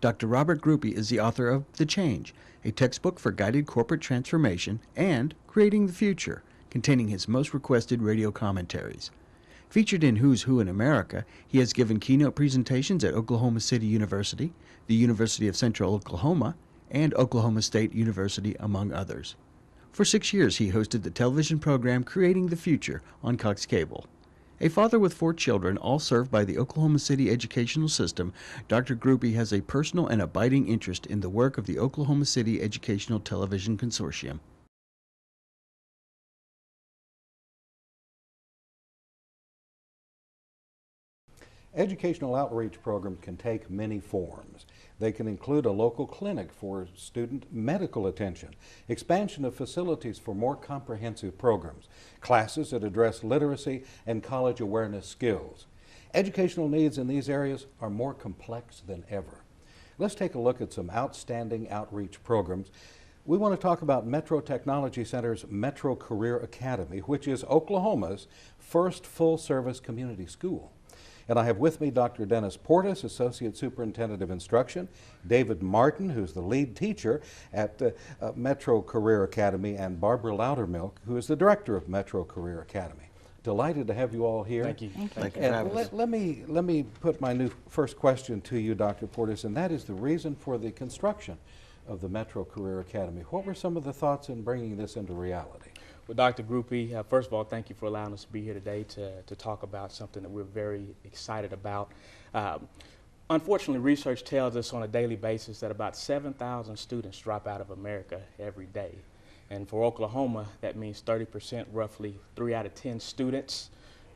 Dr. Robert Grupe is the author of The Change, a textbook for guided corporate transformation, and Creating the Future, containing his most requested radio commentaries. Featured in Who's Who in America, he has given keynote presentations at Oklahoma City University, the University of Central Oklahoma, and Oklahoma State University, among others. For 6 years, he hosted the television program Creating the Future on Cox Cable. A father with 4 children, all served by the Oklahoma City educational system, Dr. Grupe has a personal and abiding interest in the work of the Oklahoma City Educational Television Consortium. Educational outreach programs can take many forms. They can include a local clinic for student medical attention, expansion of facilities for more comprehensive programs, classes that address literacy and college awareness skills. Educational needs in these areas are more complex than ever. Let's take a look at some outstanding outreach programs. We want to talk about Metro Technology Center's Metro Career Academy, which is Oklahoma's first full-service community school. And I have with me Dr. Dennis Portis, Associate Superintendent of Instruction, David Martin, who's the lead teacher at Metro Career Academy, and Barbara Loudermilk, who is the Director of Metro Career Academy. Delighted to have you all here. Thank you. Thank you. And let me put my first question to you, Dr. Portis, and that is the reason for the construction of the Metro Career Academy. What were some of the thoughts in bringing this into reality? Well, Dr. Grupe, first of all, thank you for allowing us to be here today to talk about something that we're very excited about. Unfortunately, research tells us on a daily basis that about 7,000 students drop out of America every day. And for Oklahoma, that means 30%, roughly 3 out of 10 students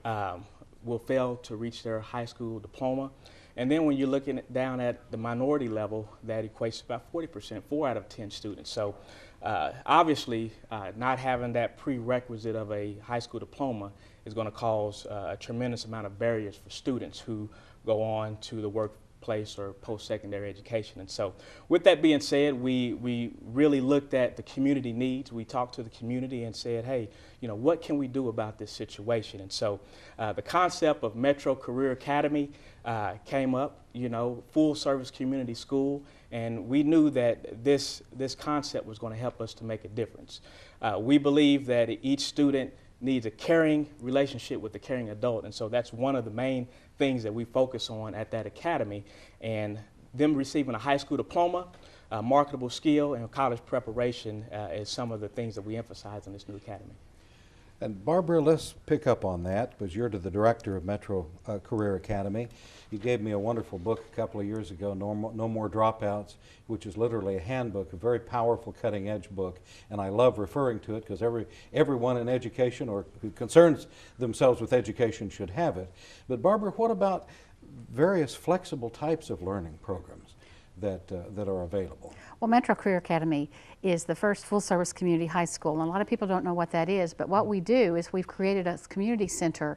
will fail to reach their high school diploma. And then when you're looking down at the minority level, that equates to about 40%, 4 out of 10 students. So obviously, not having that prerequisite of a high school diploma is going to cause a tremendous amount of barriers for students who go on to the workplace or post-secondary education. And so with that being said, we really looked at the community needs. We talked to the community and said, hey, you know, what can we do about this situation? And so the concept of Metro Career Academy came up, you know, full service community school, and we knew that this concept was going to help us to make a difference. We believe that each student needs a caring relationship with a caring adult, and so that's one of the main things that we focus on at that academy. And them receiving a high school diploma, marketable skill, and college preparation is some of the things that we emphasize in this new academy. And Barbara, let's pick up on that, because you're the director of Metro Career Academy. You gave me a wonderful book a couple of years ago, No More Dropouts, which is literally a handbook, a very powerful cutting-edge book. And I love referring to it because everyone in education or who concerns themselves with education should have it. But Barbara, what about various flexible types of learning programs that are available? Well, Metro Career Academy is the first full-service community high school, and a lot of people don't know what that is, but what we do is we've created a community center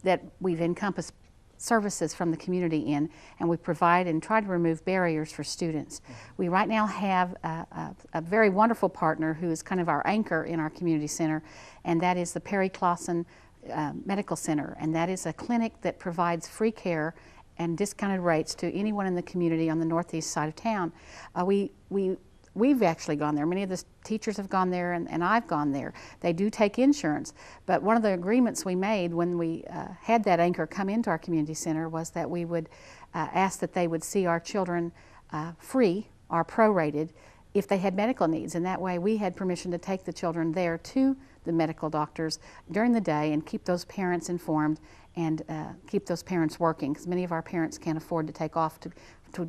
that we've encompassed services from the community in, and we provide and try to remove barriers for students. We right now have a very wonderful partner who is kind of our anchor in our community center, and that is the Perry Clausen Medical Center, and that is a clinic that provides free care and discounted rates to anyone in the community on the northeast side of town. We've actually gone there. Many of the teachers have gone there, and I've gone there. They do take insurance, but one of the agreements we made when we had that anchor come into our community center was that we would ask that they would see our children free or prorated if they had medical needs, and that way we had permission to take the children there to the medical doctors during the day and keep those parents informed and keep those parents working, because many of our parents can't afford to take off to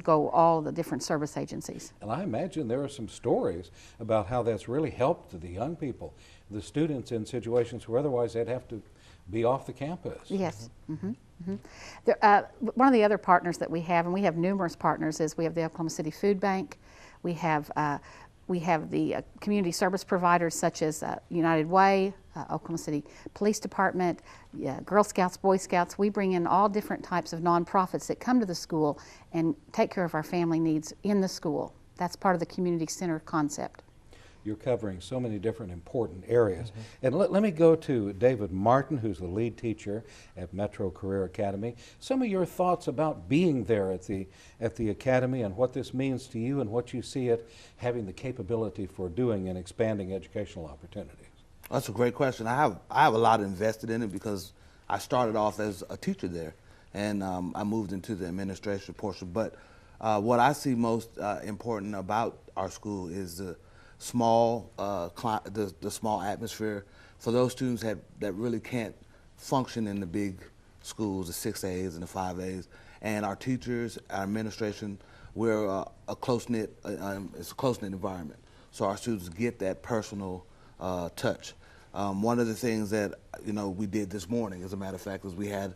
go all the different service agencies. And I imagine there are some stories about how that's really helped the young people, the students, in situations where otherwise they'd have to be off the campus. Yes. One of the other partners that we have, and we have numerous partners, is we have the Oklahoma City Food Bank. We have the community service providers such as United Way, Oklahoma City Police Department, Girl Scouts, Boy Scouts. We bring in all different types of nonprofits that come to the school and take care of our family needs in the school. That's part of the community center concept. You're covering so many different important areas. And let me go to David Martin, who's the lead teacher at Metro Career Academy. Some of your thoughts about being there at the Academy and what this means to you and what you see it having the capability for doing and expanding educational opportunities. That's a great question. I have a lot invested in it because I started off as a teacher there, and I moved into the administration portion. But what I see most important about our school is the small small atmosphere for those students that really can't function in the big schools, the 6As and the 5As. And our teachers, our administration, we're a close-knit, it's a close-knit environment. So our students get that personal touch. One of the things that we did this morning, as a matter of fact, is we had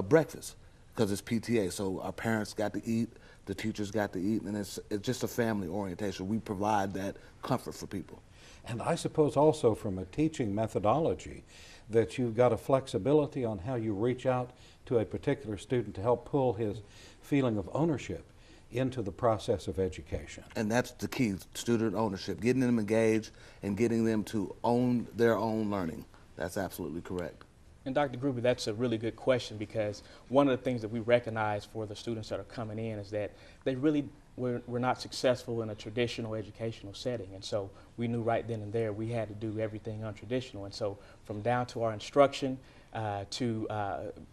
breakfast because it's PTA. So our parents got to eat, the teachers got to eat, and it's just a family orientation. We provide that comfort for people. And I suppose also from a teaching methodology that you've got a flexibility on how you reach out to a particular student to help pull his feeling of ownership into the process of education. And that's the key, student ownership, getting them engaged and getting them to own their own learning. That's absolutely correct. And Dr. Gruber, that's a really good question, because one of the things that we recognize for the students that are coming in is that they really were not successful in a traditional educational setting. And so we knew right then and there we had to do everything untraditional. And so from down to our instruction to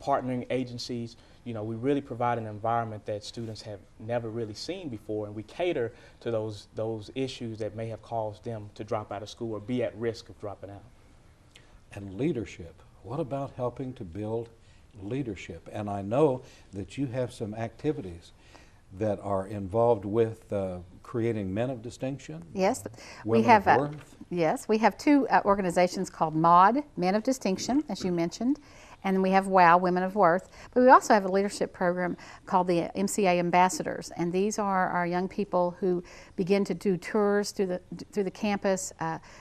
partnering agencies, we really provide an environment that students have never really seen before, and we cater to those issues that may have caused them to drop out of school or be at risk of dropping out. And leadership. What about helping to build leadership? And I know that you have some activities that are involved with creating men of distinction. Yes, women we have. of worth. Yes, we have two organizations called MOD, Men of Distinction, as you mentioned, and then we have WOW, Women of Worth. But we also have a leadership program called the MCA Ambassadors, and these are our young people who begin to do tours through the campus.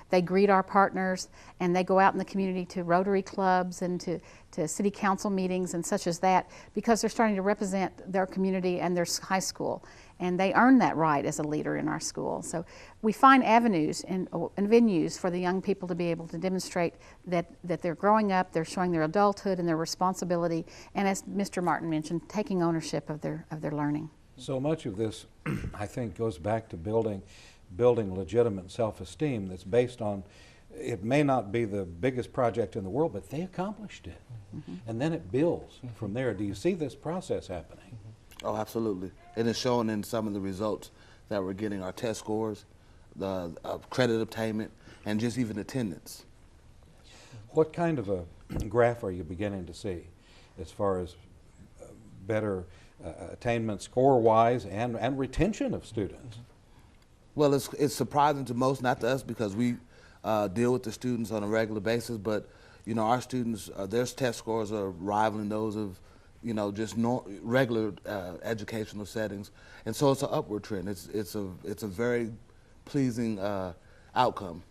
They greet our partners, and they go out in the community to Rotary clubs and to city council meetings and such as that, because they're starting to represent their community and their high school. And they earn that right as a leader in our school. So we find avenues and venues for the young people to be able to demonstrate that they're growing up, they're showing their adulthood and their responsibility, and as Mr. Martin mentioned, taking ownership of their learning. So much of this, I think, goes back to building legitimate self-esteem that's based on, it may not be the biggest project in the world, but they accomplished it. And then it builds from there. Do you see this process happening? Oh, absolutely. And it's shown in some of the results that we're getting, our test scores, the credit obtainment, and just even attendance. What kind of a graph are you beginning to see as far as better attainment score-wise and retention of students? Well, it's surprising to most, not to us, because we deal with the students on a regular basis, but our students, their test scores are rivaling those of just regular educational settings, and so it's an upward trend. It's a very pleasing outcome.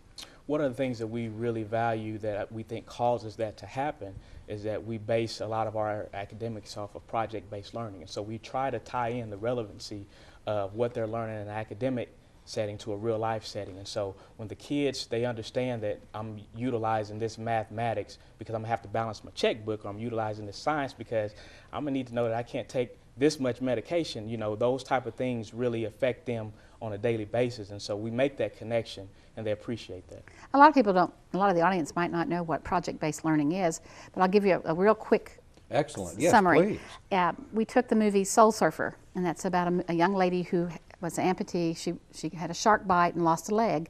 One of the things that we really value that we think causes that to happen is that we base a lot of our academics off of project-based learning, and so we try to tie in the relevancy of what they're learning in an academic setting to a real life setting. And so when the kids, they understand that I'm utilizing this mathematics because I'm gonna have to balance my checkbook, or I'm utilizing this science because I'm gonna need to know that I can't take this much medication, those type of things really affect them on a daily basis. And so we make that connection, and they appreciate that. A lot of people don't, a lot of the audience might not know what project-based learning is, but I'll give you a real quick Excellent. Yes, summary. Please. We took the movie Soul Surfer, and that's about a young lady who was an amputee. She had a shark bite and lost a leg,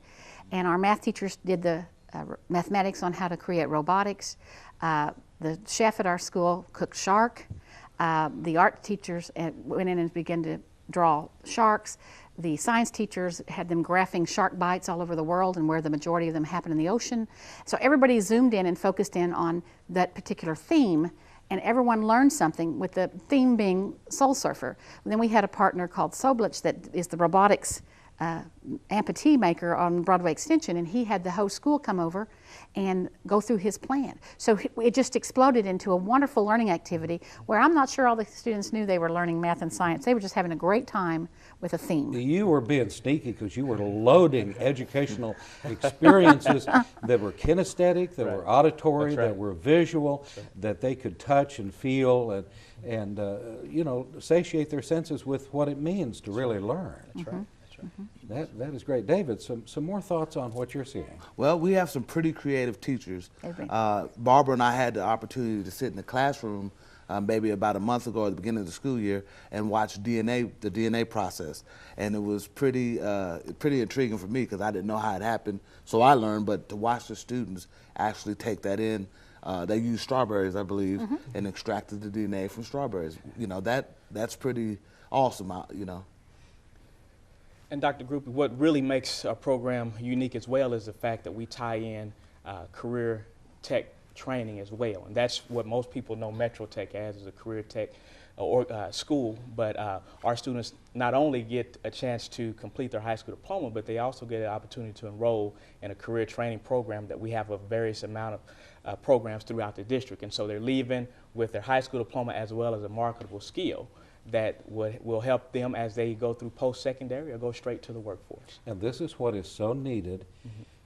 and our math teachers did the mathematics on how to create robotics. The chef at our school cooked shark. The art teachers went in and began to draw sharks. The science teachers had them graphing shark bites all over the world and where the majority of them happen in the ocean. So everybody zoomed in and focused in on that particular theme, and everyone learned something, with the theme being Soul Surfer. And then we had a partner called Soblich that is the robotics amputee maker on Broadway Extension, and he had the whole school come over and go through his plan. So it just exploded into a wonderful learning activity where I'm not sure all the students knew they were learning math and science. They were just having a great time with a theme. You were being sneaky because you were loading educational experiences that were kinesthetic, that were auditory, that were visual, that they could touch and feel and you know, satiate their senses with what it means to really learn. That's right. That is great. David, some more thoughts on what you're seeing? Well, we have some pretty creative teachers. Barbara and I had the opportunity to sit in the classroom maybe about a month ago at the beginning of the school year and watch the DNA process. And it was pretty intriguing for me because I didn't know how it happened. So I learned, but to watch the students actually take that in, they used strawberries, I believe, and extracted the DNA from strawberries. You know, that's pretty awesome, you know. And Dr. Groupie, what really makes our program unique as well is the fact that we tie in career tech training as well. And that's what most people know Metro Tech as, is a career tech school. But our students not only get a chance to complete their high school diploma, but they also get an opportunity to enroll in a career training program that we have a various amount of programs throughout the district. And so they're leaving with their high school diploma as well as a marketable skill that will help them as they go through post-secondary or go straight to the workforce. And this is what is so needed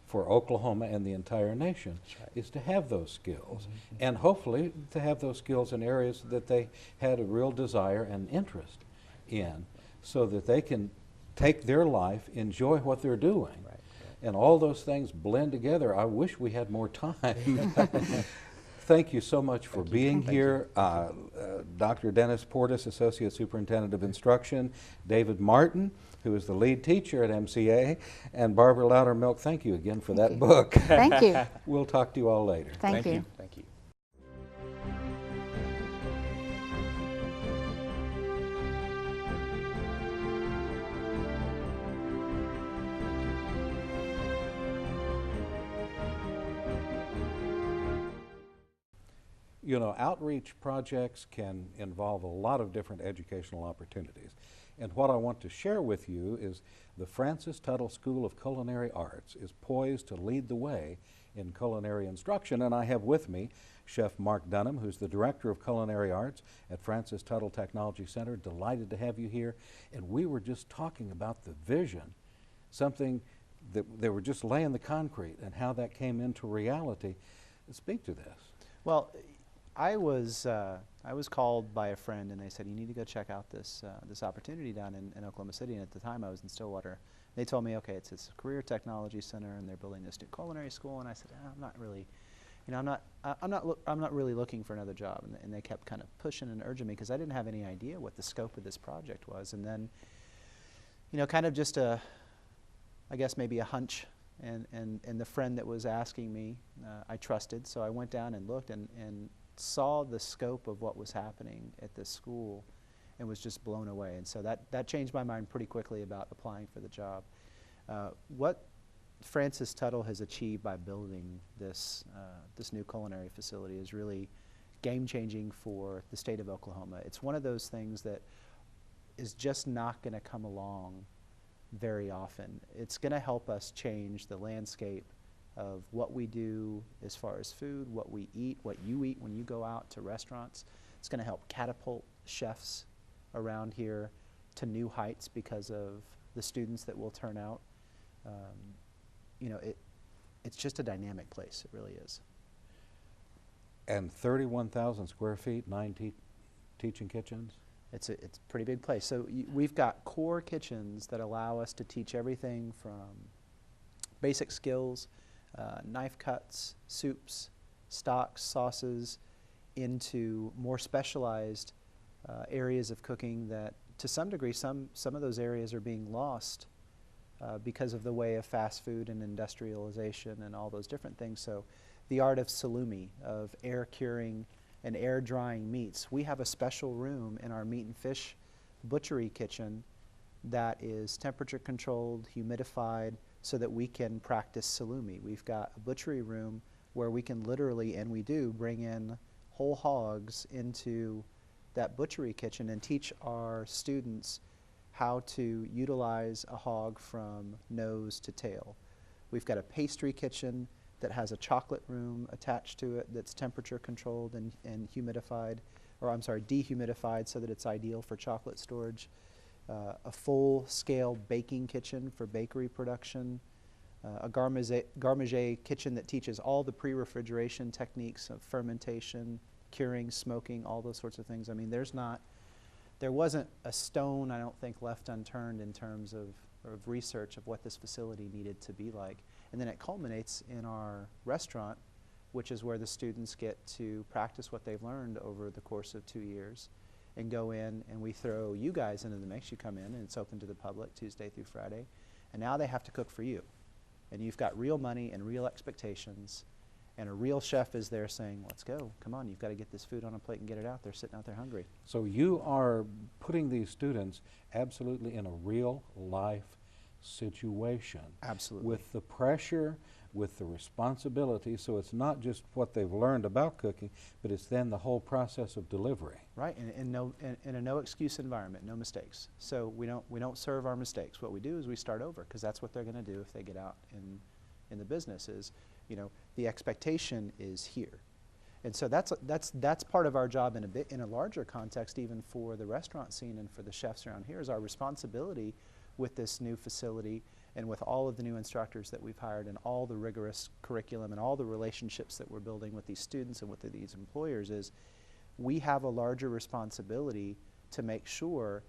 for Oklahoma and the entire nation, is to have those skills. And hopefully to have those skills in areas that they had a real desire and interest in, so that they can take their life, enjoy what they're doing. And all those things blend together. I wish we had more time. Thank you so much for being here. Dr. Dennis Portis, Associate Superintendent of Instruction, David Martin, who is the lead teacher at MCA, and Barbara Loudermilk, thank you again for that book. Thank you. We'll talk to you all later. Thank you. Thank you. You know, outreach projects can involve a lot of different educational opportunities. And what I want to share with you is the Francis Tuttle School of Culinary Arts is poised to lead the way in culinary instruction. And I have with me Chef Marc Dunham, who's the Director of Culinary Arts at Francis Tuttle Technology Center. Delighted to have you here. And we were just talking about the vision, something that they were just laying the concrete, and how that came into reality. Speak to this. Well, I was called by a friend, and they said, you need to go check out this this opportunity down in Oklahoma City. And at the time I was in Stillwater. They told me, okay, it's a career technology center, and they're building this new culinary school. And I said, I'm not really, you know, I'm not really looking for another job. And they kept kind of pushing and urging me because I didn't have any idea what the scope of this project was. And then, you know, kind of just I guess maybe a hunch, and the friend that was asking me, I trusted. So I went down and looked and saw the scope of what was happening at this school and was just blown away. And so that changed my mind pretty quickly about applying for the job. What Francis Tuttle has achieved by building this new culinary facility is really game-changing for the state of Oklahoma. It's one of those things that is just not going to come along very often. It's going to help us change the landscape of what we do as far as food, what we eat, what you eat when you go out to restaurants. It's going to help catapult chefs around here to new heights because of the students that will turn out. You know, it's just a dynamic place. It really is. And 31,000 square feet, 9 teaching kitchens? It's a pretty big place. So we've got core kitchens that allow us to teach everything from basic skills, knife cuts, soups, stocks, sauces, into more specialized areas of cooking that, to some degree, some of those areas are being lost because of the way of fast food and industrialization and all those different things. So the art of salumi, of air curing and air drying meats. We have a special room in our meat and fish butchery kitchen that is temperature controlled, humidified, so that we can practice salumi. We've got a butchery room where we can literally, and we do, bring in whole hogs into that butchery kitchen and teach our students how to utilize a hog from nose to tail. We've got a pastry kitchen that has a chocolate room attached to it that's temperature controlled and humidified, or I'm sorry, dehumidified so that it's ideal for chocolate storage. A full-scale baking kitchen for bakery production. A gourmet kitchen that teaches all the pre-refrigeration techniques of fermentation, curing, smoking, all those sorts of things. I mean, there wasn't a stone, I don't think, left unturned in terms of research of what this facility needed to be like. And then it culminates in our restaurant, which is where the students get to practice what they've learned over the course of 2 years and go in, and we throw you guys into the mix. You come in and it's open to the public Tuesday through Friday, and now they have to cook for you. And you've got real money and real expectations, and a real chef is there saying, let's go, come on, you've got to get this food on a plate and get it out there, sitting out there hungry. So you are putting these students absolutely in a real life situation. Absolutely. With the pressure, with the responsibility, so it's not just what they've learned about cooking, but it's then the whole process of delivery. Right, in a no excuse environment, no mistakes. So we don't serve our mistakes. What we do is we start over, because that's what they're going to do if they get out in the business. Is, you know, the expectation is here, and so that's part of our job in a larger context, even for the restaurant scene and for the chefs around here, is our responsibility with this new facility and with all of the new instructors that we've hired and all the rigorous curriculum and all the relationships that we're building with these students and with these employers, is we have a larger responsibility to make sure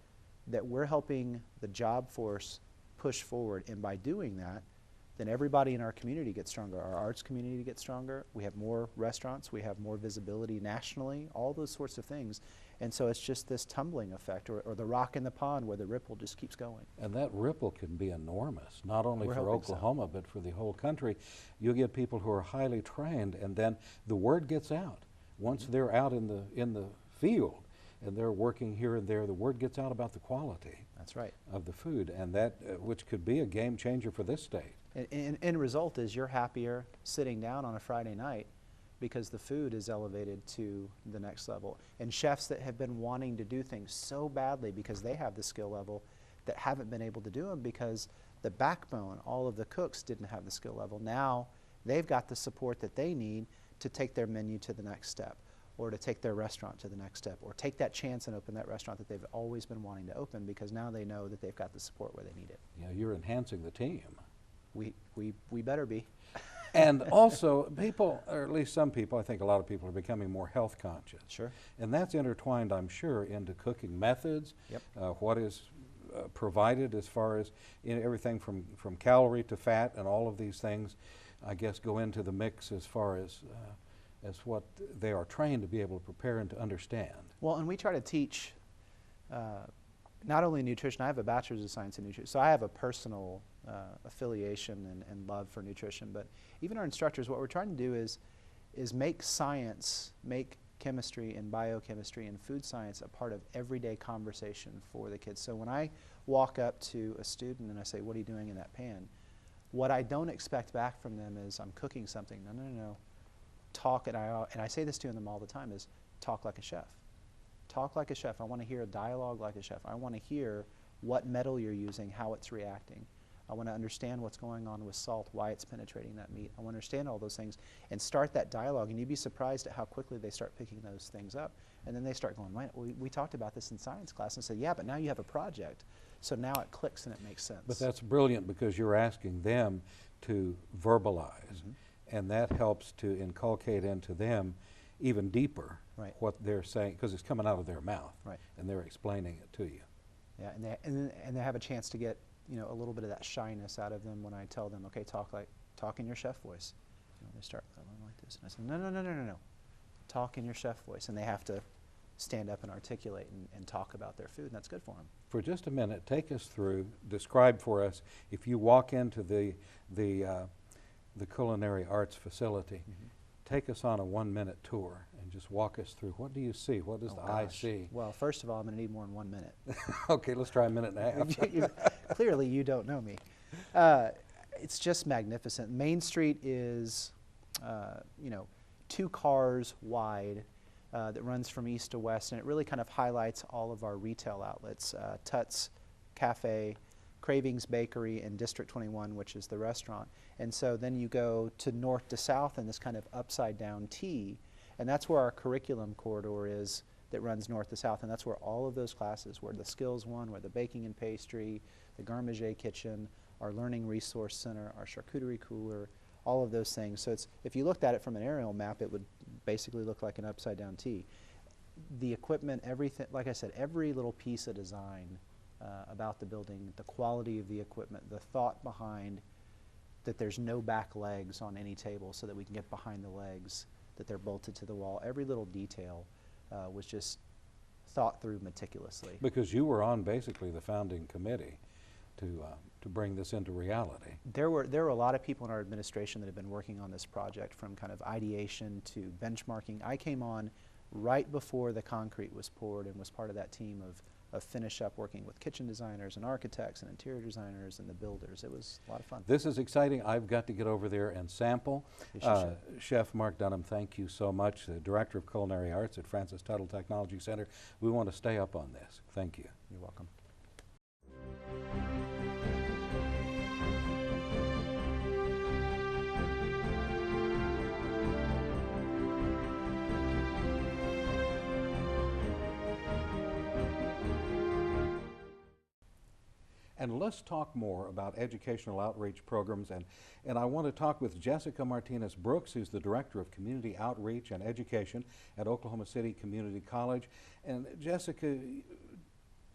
that we're helping the job force push forward. And by doing that, then everybody in our community gets stronger. Our arts community gets stronger. We have more restaurants. We have more visibility nationally, all those sorts of things. And so it's just this tumbling effect, or the rock in the pond where the ripple just keeps going. And that ripple can be enormous, not only We're for hoping Oklahoma, but for the whole country. You get people who are highly trained, and then the word gets out. Once they're out in the field and they're working here and there, the word gets out about the quality. That's right. Of the food, and that which could be a game changer for this state. And end result is you're happier sitting down on a Friday night because the food is elevated to the next level. And chefs that have been wanting to do things so badly because they have the skill level that haven't been able to do them because the backbone, all of the cooks didn't have the skill level. Now they've got the support that they need to take their menu to the next step, or to take their restaurant to the next step, or take that chance and open that restaurant that they've always been wanting to open, because now they know that they've got the support where they need it. Yeah, you're enhancing the team. We better be. And also, people, or at least some people, I think a lot of people are becoming more health conscious. Sure. And that's intertwined, I'm sure, into cooking methods, Yep. What is provided as far as everything from calorie to fat, and all of these things, I guess, go into the mix as far as what they are trained to be able to prepare and to understand. Well, and we try to teach not only nutrition. I have a bachelor's of science in nutrition, so I have a personal affiliation and love for nutrition. But even our instructors, what we're trying to do is make science, make chemistry and biochemistry and food science a part of everyday conversation for the kids. So when I walk up to a student and I say, what are you doing in that pan? What I don't expect back from them is, I'm cooking something. No. Talk, and I say this to them all the time, is talk like a chef. Talk like a chef. I want to hear a dialogue like a chef. I want to hear what metal you're using, how it's reacting. I want to understand what's going on with salt, why it's penetrating that meat. I want to understand all those things and start that dialogue, and you'd be surprised at how quickly they start picking those things up. And then they start going, wait, we talked about this in science class, and said, yeah, but now you have a project. So now it clicks and it makes sense. But that's brilliant, because you're asking them to verbalize, and that helps to inculcate into them even deeper what they're saying, because it's coming out of their mouth, and they're explaining it to you. Yeah, and they have a chance to get, you know, a little bit of that shyness out of them when I tell them, okay, talk in your chef voice. You know, they start like this, and I say, no. Talk in your chef voice, and they have to stand up and articulate and talk about their food, and that's good for them. For just a minute, take us through, describe for us, if you walk into the Culinary Arts facility, take us on a 1-minute tour and just walk us through. What do you see? What does the eye see? Well, first of all, I'm going to need more than 1 minute. Okay, let's try a minute and a half. Clearly, you don't know me. It's just magnificent. Main Street is, 2 cars wide that runs from east to west, and it really kind of highlights all of our retail outlets. Tut's Cafe, Cravings Bakery, and District 21, which is the restaurant. And so then you go to north to south in this kind of upside down T, and that's where our curriculum corridor is that runs north to south, and that's where all of those classes, where the Skills one, where the baking and pastry, the Garde kitchen, our learning resource center, our charcuterie cooler, all of those things. So it's, if you looked at it from an aerial map, it would basically look like an upside down T. The equipment, everything, like I said, every little piece of design about the building, the quality of the equipment, the thought behind that there's no back legs on any table so that we can get behind the legs, that they're bolted to the wall. Every little detail was just thought through meticulously. Because you were on basically the founding committee to bring this into reality. There were a lot of people in our administration that have been working on this project, from kind of ideation to benchmarking. I came on right before the concrete was poured and was part of that team of finish up working with kitchen designers and architects and interior designers and the builders. It was a lot of fun. This is exciting. I've got to get over there and sample. Yes, Chef Marc Dunham, thank you so much, the Director of Culinary Arts at Francis Tuttle Technology Center. We want to stay up on this. Thank you. You're welcome. And let's talk more about educational outreach programs. And I want to talk with Jessica Martinez-Brooks, who's the Director of Community Outreach and Education at Oklahoma City Community College. And Jessica,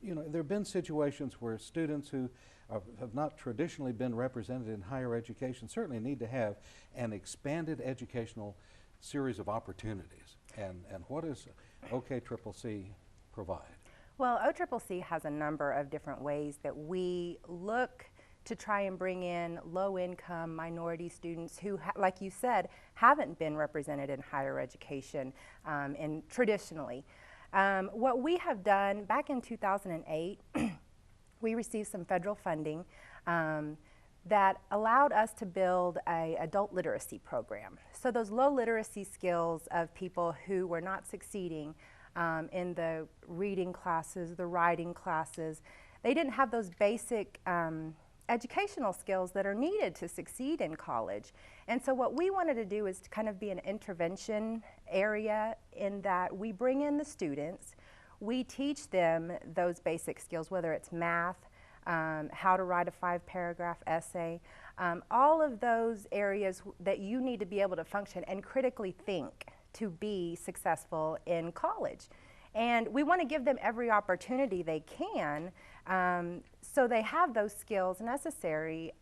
you know, there have been situations where students who have not traditionally been represented in higher education certainly need to have an expanded educational series of opportunities. And what does OKCCC provide? Well, OCCC has a number of different ways that we look to try and bring in low-income minority students who, like you said, haven't been represented in higher education and traditionally. What we have done, back in 2008, we received some federal funding that allowed us to build an adult literacy program. So those low literacy skills of people who were not succeeding in the reading classes, the writing classes, they didn't have those basic educational skills that are needed to succeed in college. And so what we wanted to do is to kind of be an intervention area, in that we bring in the students, we teach them those basic skills, whether it's math, how to write a 5-paragraph essay, all of those areas that you need to be able to function and critically think to be successful in college. And we want to give them every opportunity they can, so they have those skills necessary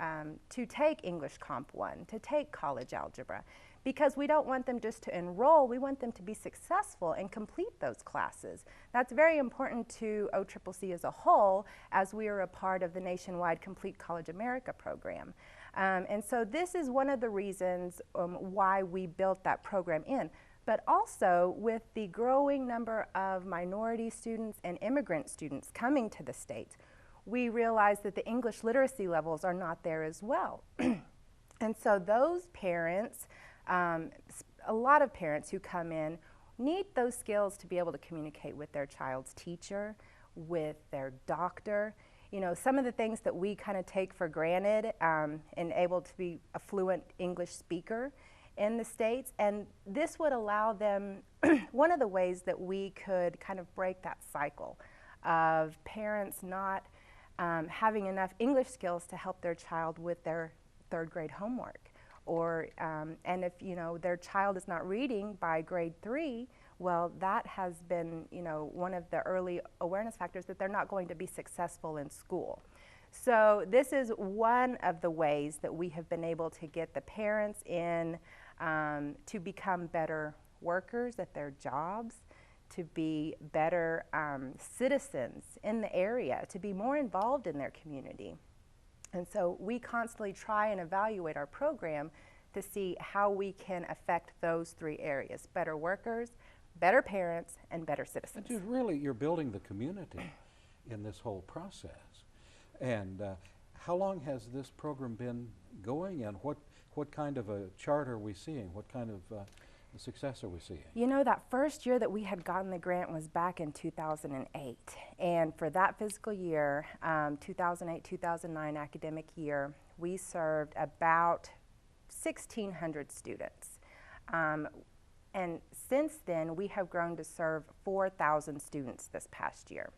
to take English Comp 1, to take college algebra, because we don't want them just to enroll, we want them to be successful and complete those classes. That's very important to OCCC as a whole, as we are a part of the nationwide Complete College America program. And so this is one of the reasons why we built that program in. But also, with the growing number of minority students and immigrant students coming to the States, we realize that the English literacy levels are not there as well. And so those parents, a lot of parents who come in, need those skills to be able to communicate with their child's teacher, with their doctor. You know, some of the things that we kind of take for granted, and able to be a fluent English speaker in the States, and this would allow them, one of the ways that we could kind of break that cycle of parents not having enough English skills to help their child with their 3rd grade homework, or and if, you know, their child is not reading by grade 3, well, that has been, you know, one of the early awareness factors that they're not going to be successful in school. So this is one of the ways that we have been able to get the parents in to become better workers at their jobs, to be better citizens in the area, to be more involved in their community. And so we constantly try and evaluate our program to see how we can affect those 3 areas: better workers, better parents, and better citizens. But really, you're building the community in this whole process. And how long has this program been going, and what kind of a chart are we seeing? What kind of success are we seeing? You know, that first year that we had gotten the grant was back in 2008. And for that fiscal year, 2008-2009 academic year, we served about 1,600 students. And since then, we have grown to serve 4,000 students this past year.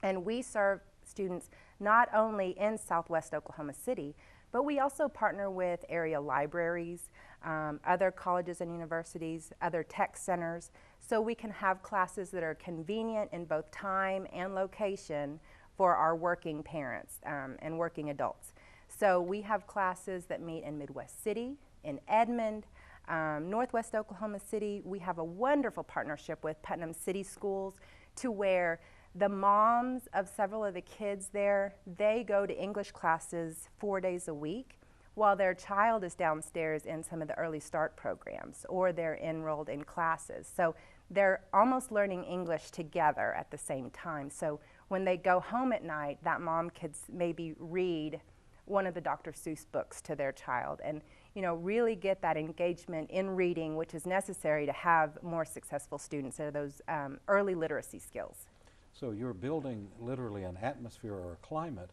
And we serve students not only in Southwest Oklahoma City, but we also partner with area libraries, other colleges and universities, other tech centers, so we can have classes that are convenient in both time and location for our working parents and working adults. So we have classes that meet in Midwest City, in Edmond, Northwest Oklahoma City. We have a wonderful partnership with Putnam City Schools to where the moms of several of the kids there, they go to English classes 4 days a week while their child is downstairs in some of the early start programs, or they're enrolled in classes. So they're almost learning English together at the same time. So when they go home at night, that mom could maybe read one of the Dr. Seuss books to their child and, you know, really get that engagement in reading, which is necessary to have more successful students, or those early literacy skills. So you're building literally an atmosphere or a climate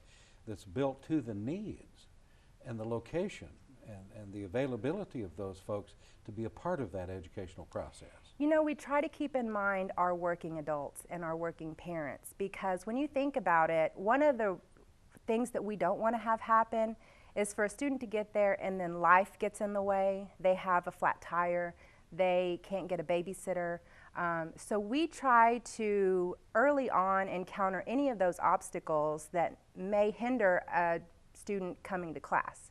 that's built to the needs and the location and the availability of those folks to be a part of that educational process. You know, we try to keep in mind our working adults and our working parents, because when you think about it, one of the things that we don't want to have happen is for a student to get there and then life gets in the way. They have a flat tire, they can't get a babysitter. So we try to early on encounter any of those obstacles that may hinder a student coming to class.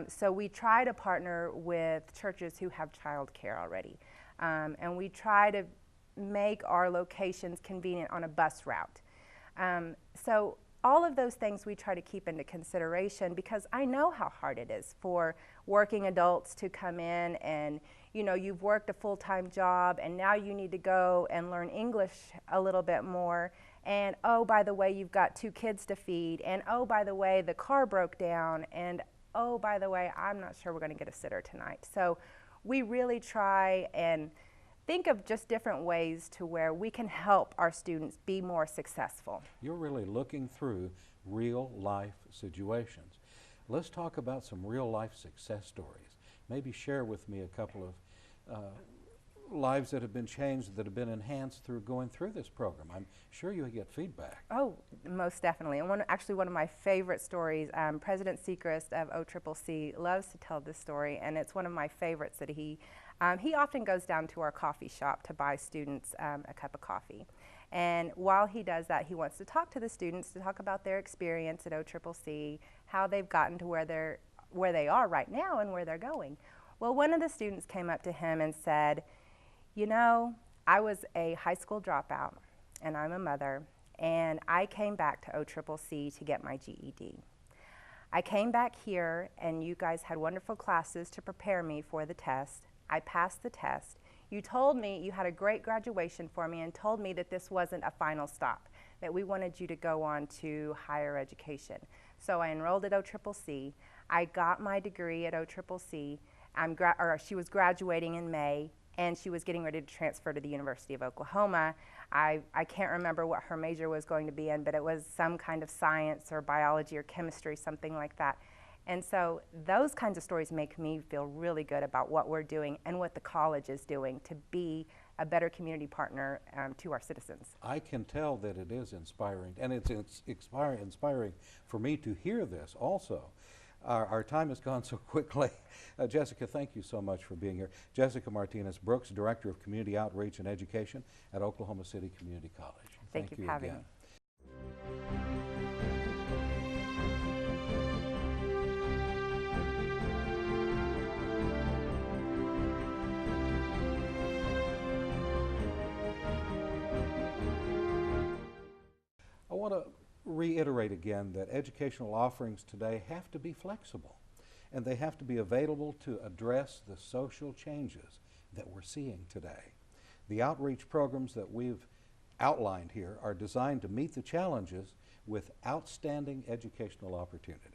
So we try to partner with churches who have child care already. And we try to make our locations convenient on a bus route. So all of those things we try to keep into consideration, because I know how hard it is for working adults to come in and, you know, you've worked a full-time job and now you need to go and learn English a little bit more. And oh, by the way, you've got 2 kids to feed. And oh, by the way, the car broke down. And oh, by the way, I'm not sure we're going to get a sitter tonight. So we really try and think of just different ways to where we can help our students be more successful. You're really looking through real life situations. Let's talk about some real life success stories. Maybe share with me a couple of lives that have been changed, that have been enhanced through going through this program. I'm sure you get feedback. Oh, most definitely. And actually one of my favorite stories, President Sechrist of OCCC loves to tell this story, and it's one of my favorites that he often goes down to our coffee shop to buy students a cup of coffee. And while he does that, he wants to talk to the students, to talk about their experience at OCCC, how they've gotten to where they are right now and where they're going. Well, one of the students came up to him and said, you know, I was a high school dropout, and I'm a mother, and I came back to OCCC to get my GED. I came back here, and you guys had wonderful classes to prepare me for the test. I passed the test. You told me you had a great graduation for me and told me that this wasn't a final stop, that we wanted you to go on to higher education. So I enrolled at OCCC. I got my degree at OCCC. She was graduating in May, and she was getting ready to transfer to the University of Oklahoma. I can't remember what her major was going to be in, but it was some kind of science or biology or chemistry, something like that. And so those kinds of stories make me feel really good about what we're doing and what the college is doing to be a better community partner to our citizens. I can tell that it is inspiring, and it's inspiring for me to hear this also. Our time has gone so quickly. Jessica, thank you so much for being here. Jessica Martinez-Brooks, Director of Community Outreach and Education at Oklahoma City Community College. Thank you for having me. I want to reiterate again that educational offerings today have to be flexible, and they have to be available to address the social changes that we're seeing today. The outreach programs that we've outlined here are designed to meet the challenges with outstanding educational opportunities.